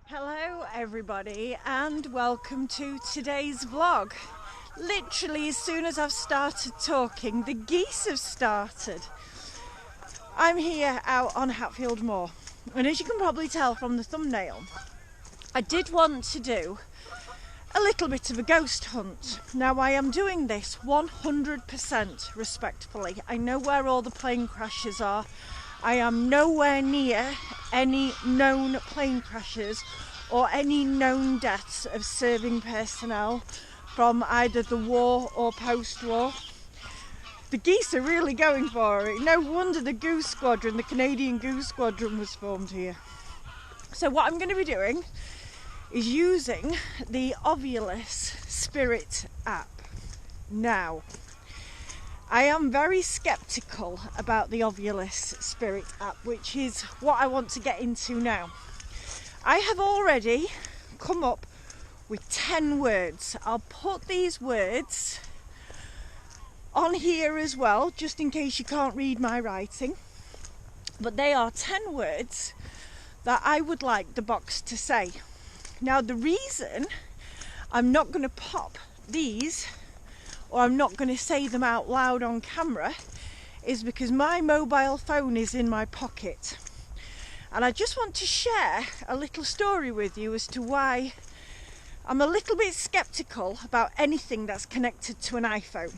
Hello everybody and welcome to today's vlog. Literally as soon as I've started talking, the geese have started. I'm here out on Hatfield Moor, and as you can probably tell from the thumbnail, I did want to do a little bit of a ghost hunt. Now I am doing this 100% respectfully. I know where all the plane crashes are. I am nowhere near any known plane crashes or any known deaths of serving personnel from either the war or post-war. The geese are really going for it. No wonder the Goose Squadron, the Canadian Goose Squadron, was formed here. So what I'm going to be doing is using the iOvilus Spirit app. Now, I am very sceptical about the iOvilus Spirit app, which is what I want to get into now. I have already come up with 10 words. I'll put these words on here as well, just in case you can't read my writing. But they are 10 words that I would like the box to say. Now, the reason I'm not going to pop these, or I'm not going to say them out loud on camera, is because my mobile phone is in my pocket. And I just want to share a little story with you as to why I'm a little bit sceptical about anything that's connected to an iPhone.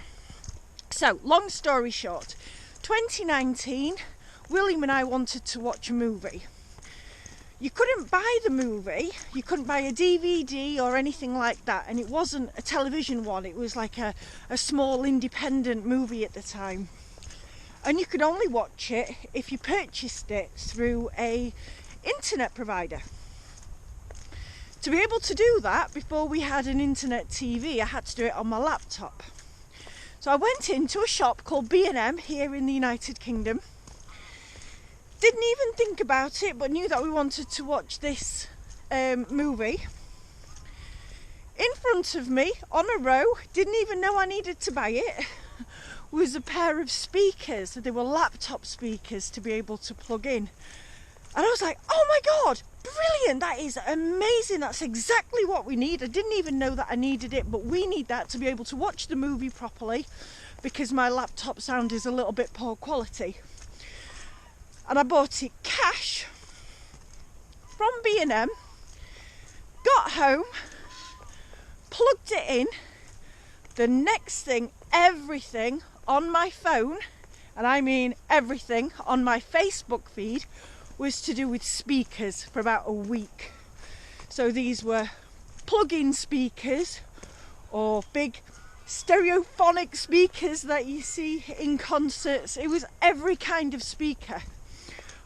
So, long story short, 2019, William and I wanted to watch a movie. You couldn't buy the movie, you couldn't buy a DVD or anything like that, and it wasn't a television one, it was like a small independent movie at the time. And you could only watch it if you purchased it through a internet provider. To be able to do that, before we had an internet TV, I had to do it on my laptop. So I went into a shop called B&M here in the United Kingdom. Didn't even think about it, but knew that we wanted to watch this movie. In front of me, on a row, didn't even know I needed to buy it, was a pair of speakers. They were laptop speakers to be able to plug in. And I was like, oh my God, brilliant, that is amazing, that's exactly what we need. I didn't even know that I needed it, but we need that to be able to watch the movie properly, because my laptop sound is a little bit poor quality. And I bought it cash from B&M, got home, plugged it in. The next thing, everything on my phone, and I mean everything on my Facebook feed, was to do with speakers for about a week. So these were plug-in speakers or big stereophonic speakers that you see in concerts. It was every kind of speaker.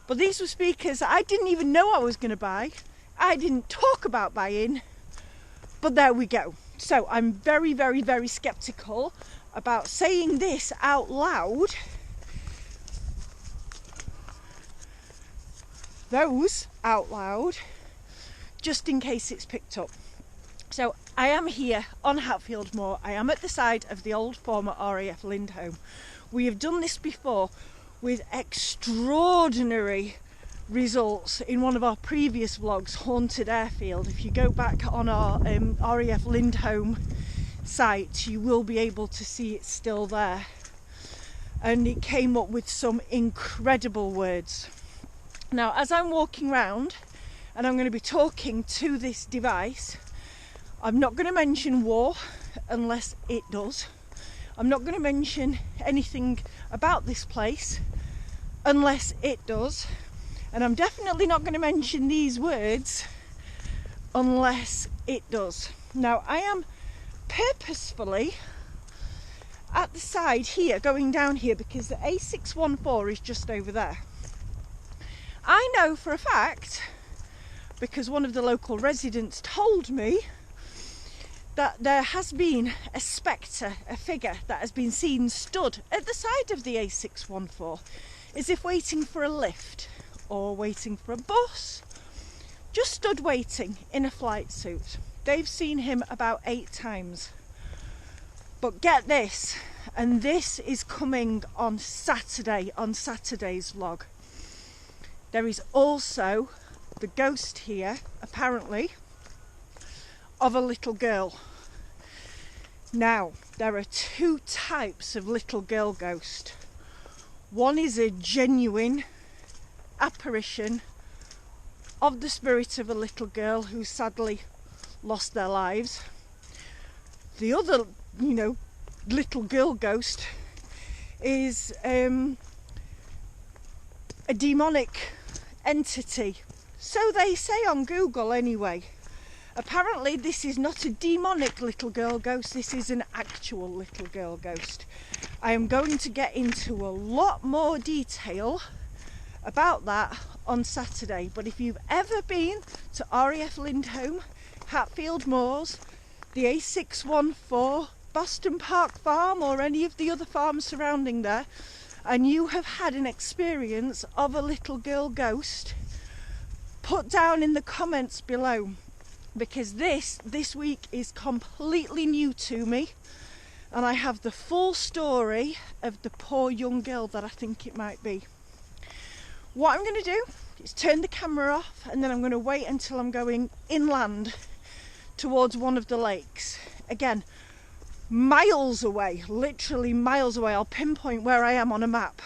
But these were speakers I didn't even know I was going to buy. I didn't talk about buying, but there we go. So I'm very, very, very sceptical about saying this out loud. Those out loud, just in case it's picked up. So I am here on Hatfield Moor. I am at the side of the old former RAF Lindholme. We have done this before with extraordinary results in one of our previous vlogs, Haunted Airfield. If you go back on our RAF Lindholme site, you will be able to see it's still there. And it came up with some incredible words. Now, as I'm walking around and I'm going to be talking to this device, I'm not going to mention war unless it does. I'm not going to mention anything about this place unless it does. And I'm definitely not going to mention these words unless it does. Now, I am purposefully at the side here, going down here, because the A614 is just over there. I know for a fact, because one of the local residents told me, that there has been a spectre, a figure that has been seen stood at the side of the A614, as if waiting for a lift or waiting for a bus, just stood waiting in a flight suit. They've seen him about 8 times. But get this, and this is coming on Saturday, on Saturday's vlog. There is also the ghost here, apparently, of a little girl. Now, there are two types of little girl ghost. One is a genuine apparition of the spirit of a little girl who sadly lost their lives. The other, little girl ghost is a demonic entity. So they say on Google anyway. Apparently this is not a demonic little girl ghost, this is an actual little girl ghost. I am going to get into a lot more detail about that on Saturday, but if you've ever been to RAF Lindholm, Hatfield Moors, the A614, Boston Park Farm, or any of the other farms surrounding there, and you have had an experience of a little girl ghost, put down in the comments below, because this week is completely new to me, and I have the full story of the poor young girl that I think it might be. What I'm going to do is turn the camera off, and then I'm going to wait until I'm going inland towards one of the lakes. Again, miles away, literally miles away. I'll pinpoint where I am on a map,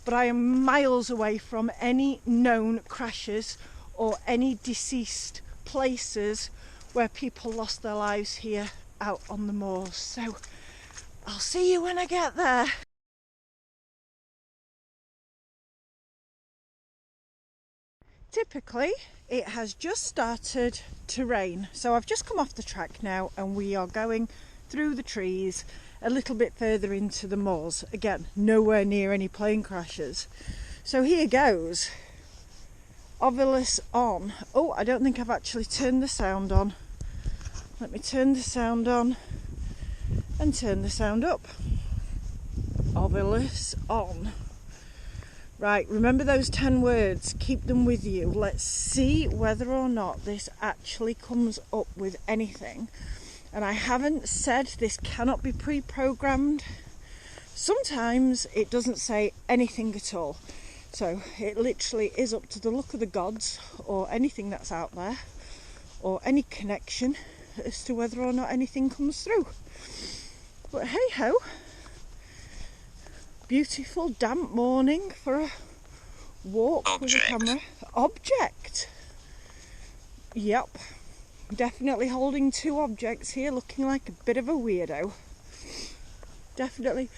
but I am miles away from any known crashes or any deceased places where people lost their lives here out on the moors. So I'll see you when I get there. Typically it has just started to rain, so I've just come off the track now and we are going through the trees a little bit further into the moors. Again, nowhere near any plane crashes. So here goes. iOvilus on. Oh, I don't think I've actually turned the sound on. Let me turn the sound on and turn the sound up. iOvilus on. Right, remember those 10 words, keep them with you. Let's see whether or not this actually comes up with anything. And I haven't said this cannot be pre-programmed. Sometimes it doesn't say anything at all. So it literally is up to the luck of the gods or anything that's out there or any connection as to whether or not anything comes through. But hey ho, beautiful damp morning for a walk with a camera. Object. Yep, definitely holding two objects here, looking like a bit of a weirdo. Definitely.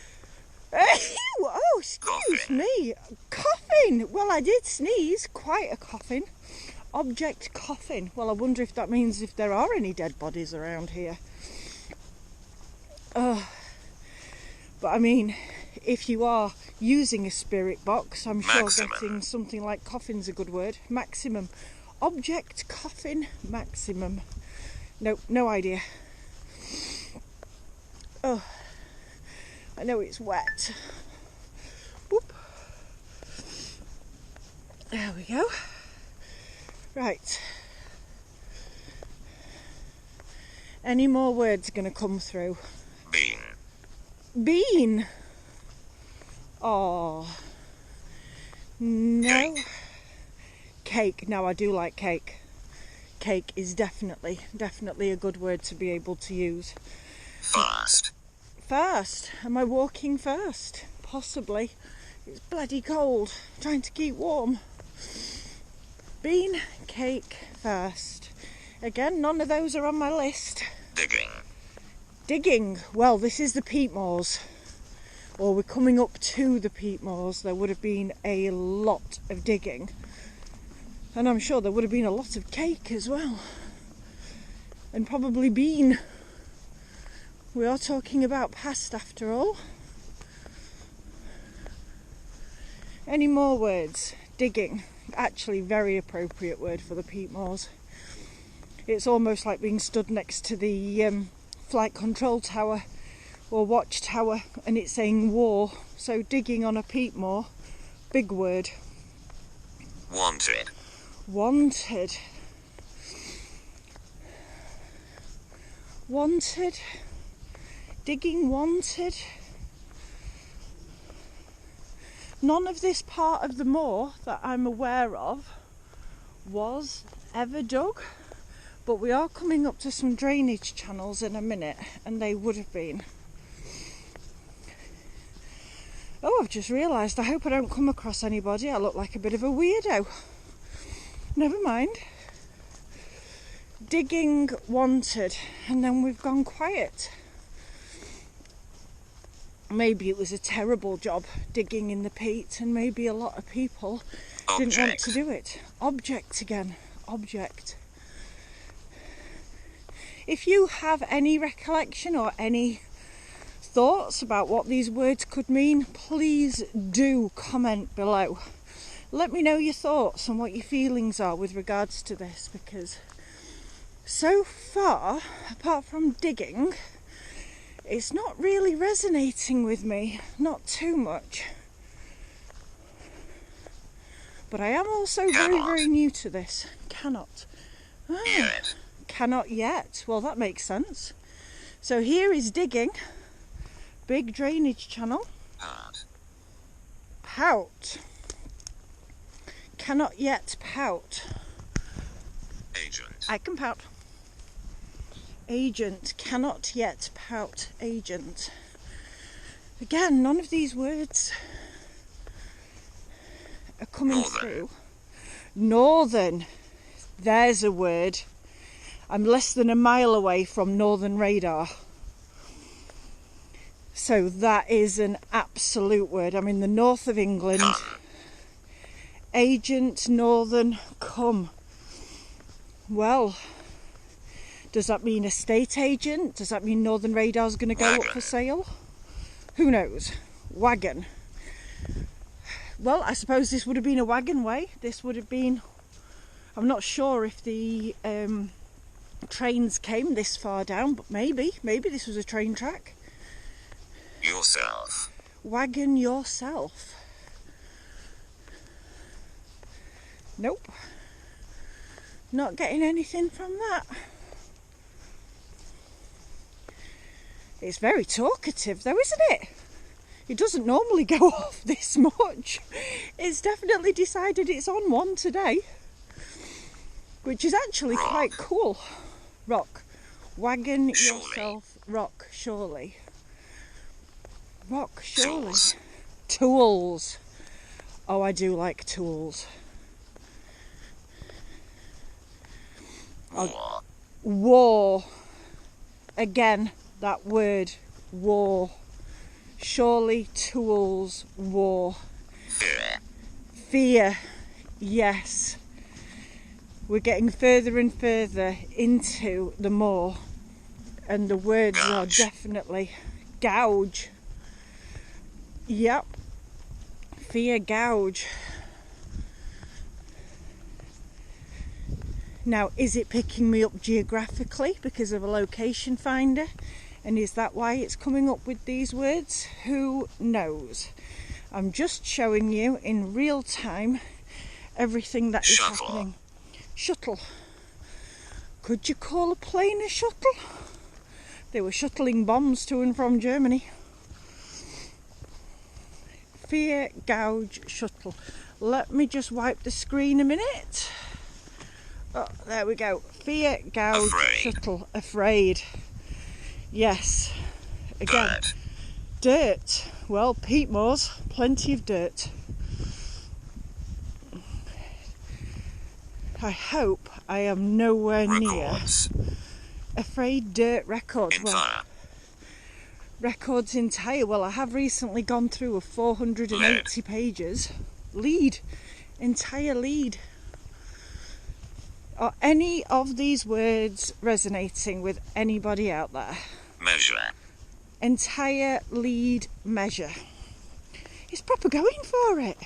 Oh, excuse me. Coughing. Well, I did sneeze. Quite a coughing. Object coughing. Well, I wonder if that means if there are any dead bodies around here. But I mean, if you are using a spirit box, I'm sure getting something like coughing's a good word. Maximum. Object coughing maximum. No idea. Oh. I know it's wet. Whoop. There we go. Right. Any more words going to come through? Bean. Bean. Oh. No. Cake. Now I do like cake. Cake is definitely a good word to be able to use. Fast. Fast. Am I walking fast? Possibly. It's bloody cold. Trying to keep warm. Bean, cake, fast. Again, none of those are on my list. Digging. Digging. Well, this is the peat moors. Or we're coming up to the peat moors. There would have been a lot of digging. And I'm sure there would have been a lot of cake as well. And probably bean. We are talking about past after all. Any more words? Digging. Actually, very appropriate word for the peat moors. It's almost like being stood next to the flight control tower or watch tower and it's saying war. So digging on a peat moor, big word. Wanted. Wanted. Wanted. Digging wanted. None of this part of the moor that I'm aware of was ever dug, but we are coming up to some drainage channels in a minute, and they would have been. Oh, I've just realised, I hope I don't come across anybody. I look like a bit of a weirdo. Never mind. Digging wanted, and then we've gone quiet. Maybe it was a terrible job digging in the peat, and maybe a lot of people didn't want to do it. Object again. Object. If you have any recollection or any thoughts about what these words could mean, please do comment below. Let me know your thoughts and what your feelings are with regards to this, because so far, apart from digging, it's not really resonating with me, not too much. But I am also very new to this. Cannot. Yet. Cannot yet. Well, that makes sense. So here is digging. Big drainage channel. Pout. Pout. Cannot yet pout. Agent. I can pout. Agent. Cannot yet pout. Agent. Again, none of these words are coming through. Northern. There's a word. I'm less than a mile away from Northern Radar. So that is an absolute word. I'm in the north of England. Come. Agent, Northern, come. Well, does that mean estate agent? Does that mean Northern Radar's going to go up for sale? Who knows? Wagon. Well, I suppose this would have been a wagon way. This would have been... I'm not sure if the trains came this far down, but maybe this was a train track. Yourself. Wagon yourself. Nope. Not getting anything from that. It's very talkative though, isn't it? It doesn't normally go off this much. It's definitely decided it's on one today, which is actually quite cool. Rock. Wagon yourself. Rock, surely. Rock, surely. Tools. Tools. Oh, I do like tools. War. War. Again, that word. War. Surely, tools, war. Fear. Fear. Yes. We're getting further and further into the moor, and the words are definitely gouge. Yep. Fear, gouge. Now, is it picking me up geographically because of a location finder? And is that why it's coming up with these words? Who knows? I'm just showing you in real time everything that is happening. Shuttle. Could you call a plane a shuttle? They were shuttling bombs to and from Germany. Fear, gouge, shuttle. Let me just wipe the screen a minute. Oh, there we go. Fear, gouge, shuttle, afraid. Yes. Again. Dirt. Well, peat moors, plenty of dirt. I hope I am nowhere near. Afraid, dirt, records. Well, records entire. Well, I have recently gone through a 480 pages. Lead. Entire lead. Are any of these words resonating with anybody out there? Measure. Entire lead measure. He's proper going for it.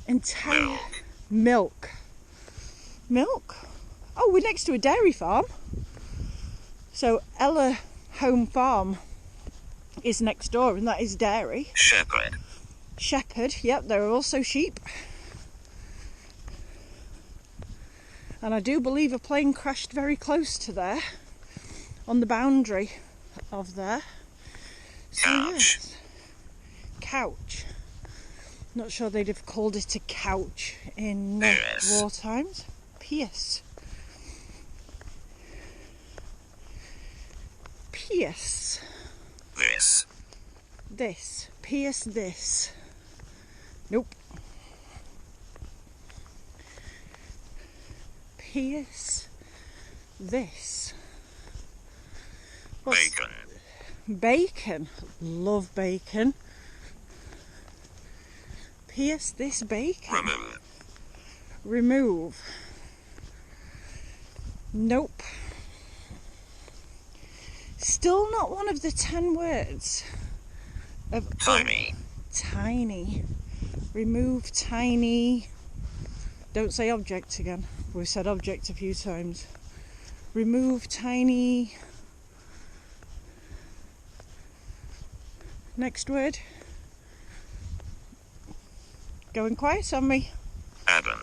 Entire milk. Milk? Oh, we're next to a dairy farm. So Ella Home Farm is next door, and that is dairy. Shepherd. Shepherd, yep, there are also sheep. And I do believe a plane crashed very close to there, on the boundary of there. So, Couch. yes. Couch. Not sure they'd have called it a couch in Yes. war times. Pierce. Pierce. This. This. Pierce this. Nope. Pierce this. What's Bacon. bacon? Love bacon. Pierce this bacon. Remove. Remove. Nope. Still not one of the 10 words of Tiny. tiny. Remove tiny. Don't say object again. We've said object a few times. Remove tiny. Next word. Going quiet on me. Adam.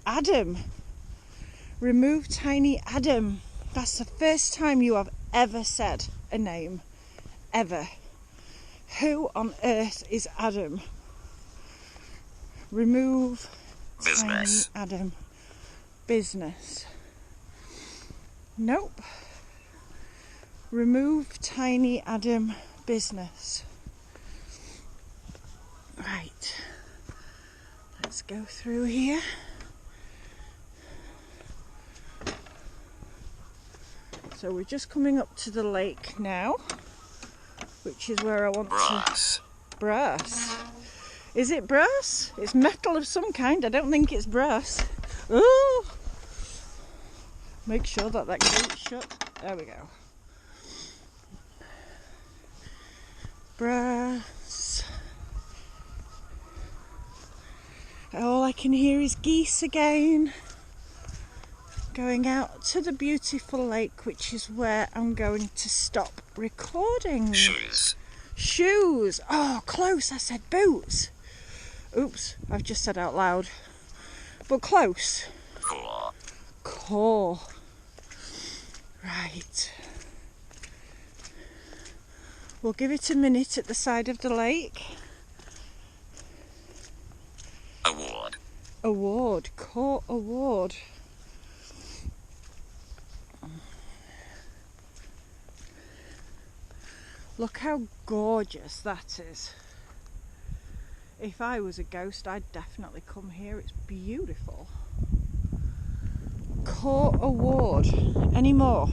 Adam. Remove tiny Adam. That's the first time you have ever said a name. Ever. Who on earth is Adam? Remove Business. tiny Adam. Business. Nope. Remove tiny Adam. Business. Right. Let's go through here. So we're just coming up to the lake now, which is where I want Brass. to... Brass. Is it brass? It's metal of some kind. I don't think it's brass. Ooh! Make sure that gate's shut. There we go. Brass. All I can hear is geese again. Going out to the beautiful lake, which is where I'm going to stop recording. Shoes. Shoes. Oh, close. I said boots. Oops, I've just said out loud. But close. Core. Core. Right. We'll give it a minute at the side of the lake. Award. Award. Core award. Look how gorgeous that is. If I was a ghost, I'd definitely come here. It's beautiful. Core award. Any more?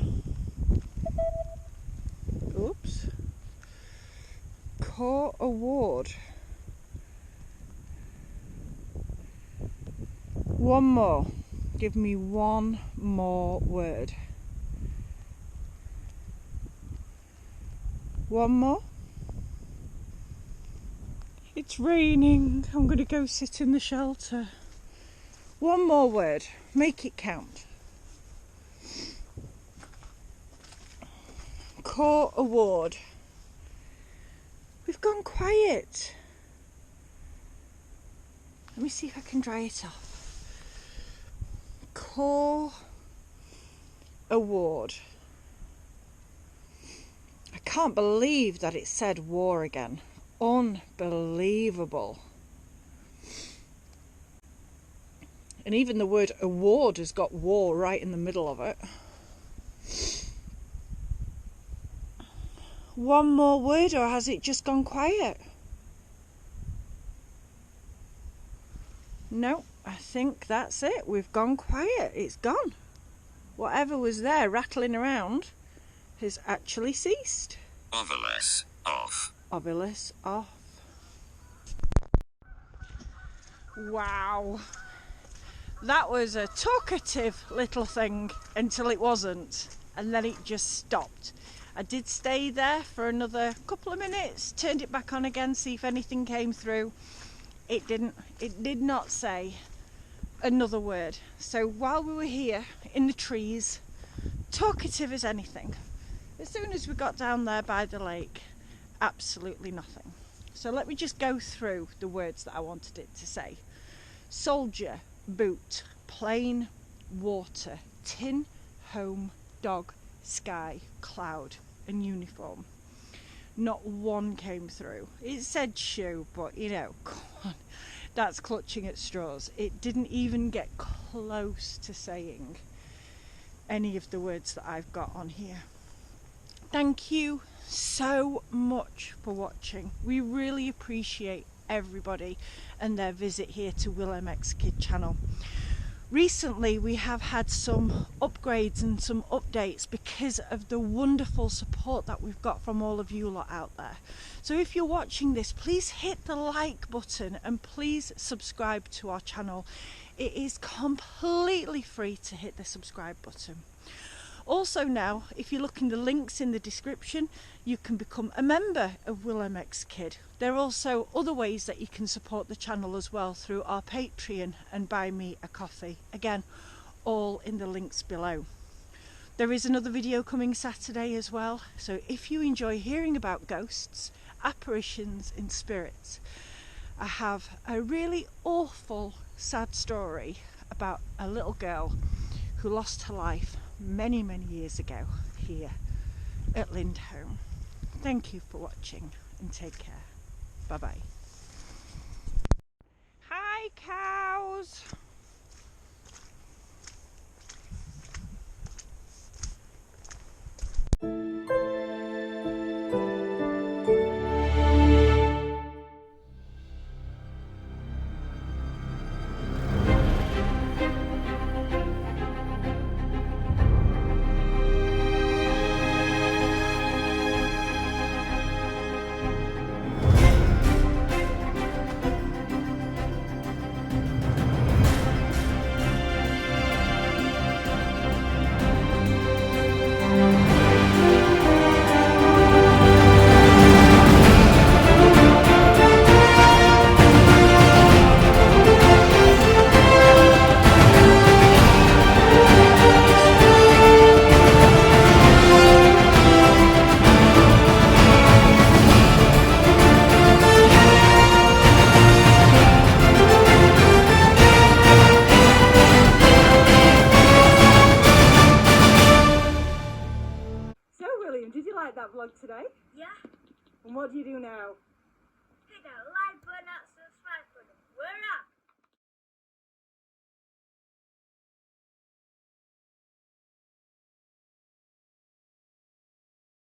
Oops. Core award. One more. Give me one more word. One more. It's raining. I'm going to go sit in the shelter. One more word. Make it count. Core award. We've gone quiet. Let me see if I can dry it off. Core award. I can't believe that it said war again. Unbelievable. And even the word award has got war right in the middle of it. One more word, or has it just gone quiet? No, I think that's it. We've gone quiet. It's gone. Whatever was there rattling around has actually ceased. iOvilus. Off. iOvilus off. Wow. That was a talkative little thing until it wasn't, and then it just stopped. I did stay there for another couple of minutes, turned it back on again, see if anything came through. It didn't. It did not say another word. So while we were here in the trees, talkative as anything, as soon as we got down there by the lake, absolutely nothing. So let me just go through the words that I wanted it to say. Soldier, boot, plane, water, tin, home, dog, sky, cloud and uniform. not one came through. It said shoe, but you know, come on, that's clutching at straws. It didn't even get close to saying any of the words that I've got on here. Thank you so much for watching. We really appreciate everybody and their visit here to Will MX Kid channel. Recently we have had some upgrades and some updates because of the wonderful support that we've got from all of you lot out there. So if you're watching this, please hit the like button and please subscribe to our channel. It is completely free to hit the subscribe button. Also now, if you look in the links in the description, you can become a member of Will MX Kid. There are also other ways that you can support the channel as well through our Patreon and Buy Me a Coffee. Again, all in the links below. There is another video coming Saturday as well, so if you enjoy hearing about ghosts, apparitions and spirits, I have a really awful, sad story about a little girl who lost her life many years ago here at Lindholm. Thank you for watching and take care. Bye bye. Hi cows. Did you like that vlog today? Yeah. And what do you do now?